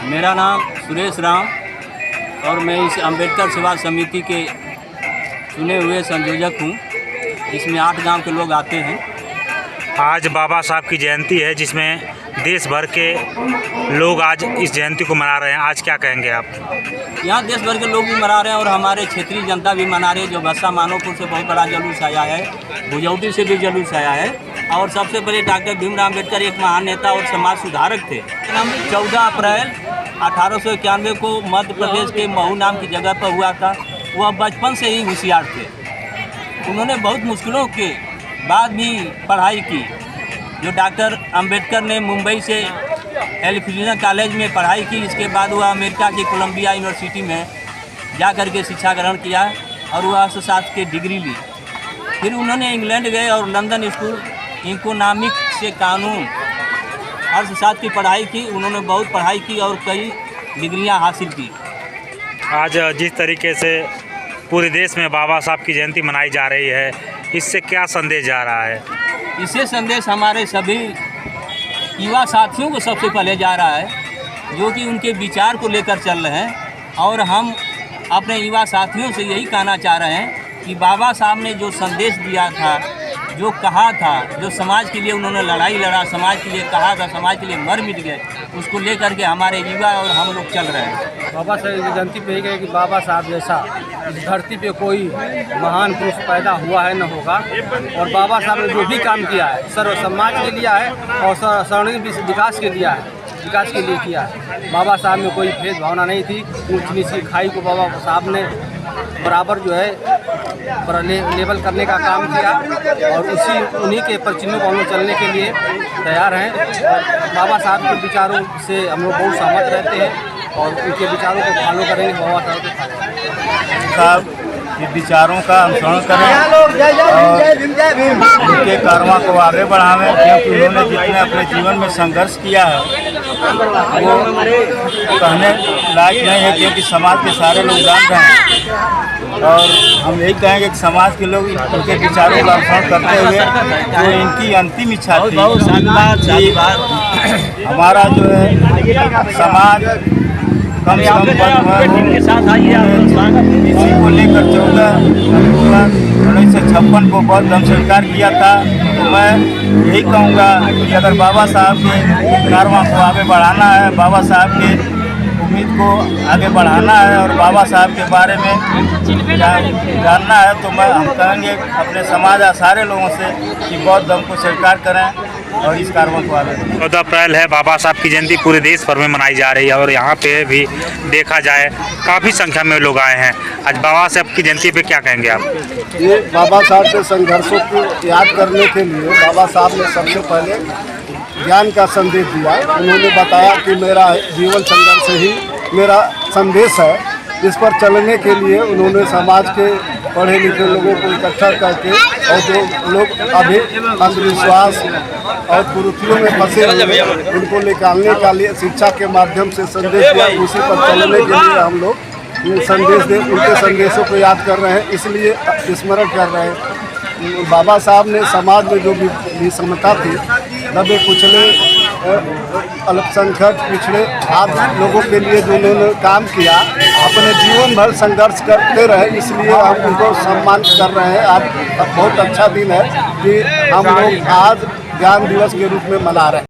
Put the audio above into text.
मेरा नाम सुरेश राम और मैं इस अम्बेडकर सेवा समिति के चुने हुए संयोजक हूँ, जिसमें 8 गांव के लोग आते हैं। आज बाबा साहब की जयंती है, जिसमें देश भर के लोग आज इस जयंती को मना रहे हैं। आज क्या कहेंगे आप? यहाँ देश भर के लोग भी मना रहे हैं और हमारे क्षेत्रीय जनता भी मना रही है। जो बस्सा मानोपुर से बहुत बड़ा जुलूस आया है, भुजौटी से भी जुलूस आया है। और सबसे पहले डॉक्टर भीमराव अम्बेडकर एक महान नेता और समाज सुधारक थे। 14 अप्रैल 1891 को मध्य प्रदेश के महू नाम की जगह पर हुआ था। वह बचपन से ही होशियार थे। उन्होंने बहुत मुश्किलों के बाद भी पढ़ाई की। जो डॉक्टर अम्बेडकर ने मुंबई से कैलिफोर्निया कॉलेज में पढ़ाई की, इसके बाद वह अमेरिका की कोलंबिया यूनिवर्सिटी में जा कर के शिक्षा ग्रहण किया और वह अर्थशास्त्र की डिग्री ली। फिर उन्होंने इंग्लैंड गए और लंदन स्कूल इकोनॉमिक से कानून अर्थशास्त्र की पढ़ाई की। उन्होंने बहुत पढ़ाई की और कई डिग्रियां हासिल की। आज जिस तरीके से पूरे देश में बाबा साहब की जयंती मनाई जा रही है, इससे क्या संदेश जा रहा है? इससे संदेश हमारे सभी युवा साथियों को सबसे पहले जा रहा है, जो कि उनके विचार को लेकर चल रहे हैं। और हम अपने युवा साथियों से यही कहना चाह रहे हैं कि बाबा साहब ने जो संदेश दिया था, जो कहा था, जो समाज के लिए उन्होंने लड़ाई लड़ा, समाज के लिए कहा था, समाज के लिए मर मिट गए, उसको लेकर के हमारे युवा और हम लोग चल रहे हैं। बाबा साहब की जयंती पे गए कि बाबा साहब जैसा इस धरती पे कोई महान पुरुष पैदा हुआ है न होगा। और बाबा साहब ने जो भी काम किया है सर्व समाज के लिए है और सर्वांगीण विकास के लिए किया है। बाबा साहब में कोई भेदभावना नहीं थी। ऊंच नीच की खाई को बाबा साहब ने बराबर जो है लेवल करने का काम किया और उन्हीं के प्रचिन्हों को हम लोग चलने के लिए तैयार हैं। और बाबा साहब के विचारों से हम लोग बहुत सहमत रहते हैं और उनके विचारों को फॉलो करेंगे। बाबा साहब के विचारों का अनुसरण करें और उनके कारवां को आगे बढ़ावें, क्योंकि उन्होंने जितने अपने जीवन में संघर्ष किया है वो कहने लायक नहीं है, क्योंकि समाज के सारे लोग जान रहे हैं। और हम यही कहेंगे कि समाज के लोग उनके विचारों का अनुसरण करते हुए जो इनकी अंतिम इच्छा थी, हमारा जो है समाज कम से कम इसी को लेकर 14 अक्टूबर 1956 को बौद्ध धर्म स्वीकार किया था। तो मैं यही कहूँगा कि अगर बाबा साहब के कारवां को आगे बढ़ाना है, बाबा साहब के उम्मीद को आगे बढ़ाना है और बाबा साहब के बारे में जानना है, तो हम कहेंगे अपने समाज या सारे लोगों से कि बौद्ध धर्म को स्वीकार करें और इस कारवां को आगे। 14 अप्रैल है, बाबा साहब की जयंती पूरे देश भर में मनाई जा रही है और यहाँ पे भी देखा जाए काफ़ी संख्या में लोग आए हैं। आज बाबा साहब की जयंती पे क्या कहेंगे आप? ये बाबा साहब के संघर्षों को याद करने के लिए बाबा साहब ने सबसे पहले ज्ञान का संदेश दिया। उन्होंने बताया कि मेरा जीवन संघर्ष ही मेरा संदेश है। इस पर चलने के लिए उन्होंने समाज के पढ़े लिखे लोगों को इकट्ठा करके और जो लोग अभी अंधविश्वास और कुरीतियों में फंसे हुए उनको निकालने का लिए शिक्षा के माध्यम से संदेश दिया। उसी पर चलने के लिए हम लोग उनके संदेशों को याद कर रहे हैं, इसलिए स्मरण कर रहे हैं। बाबा साहब ने समाज में जो भी विषमता थी, दबे कुचले अल्पसंख्यक पिछड़े आप लोगों के लिए जो उन्होंने काम किया, अपने जीवन भर संघर्ष करते रहे, इसलिए हम उनको सम्मान कर रहे हैं। आज बहुत अच्छा दिन है कि हम लोग आज ज्ञान दिवस के रूप में मना रहे हैं।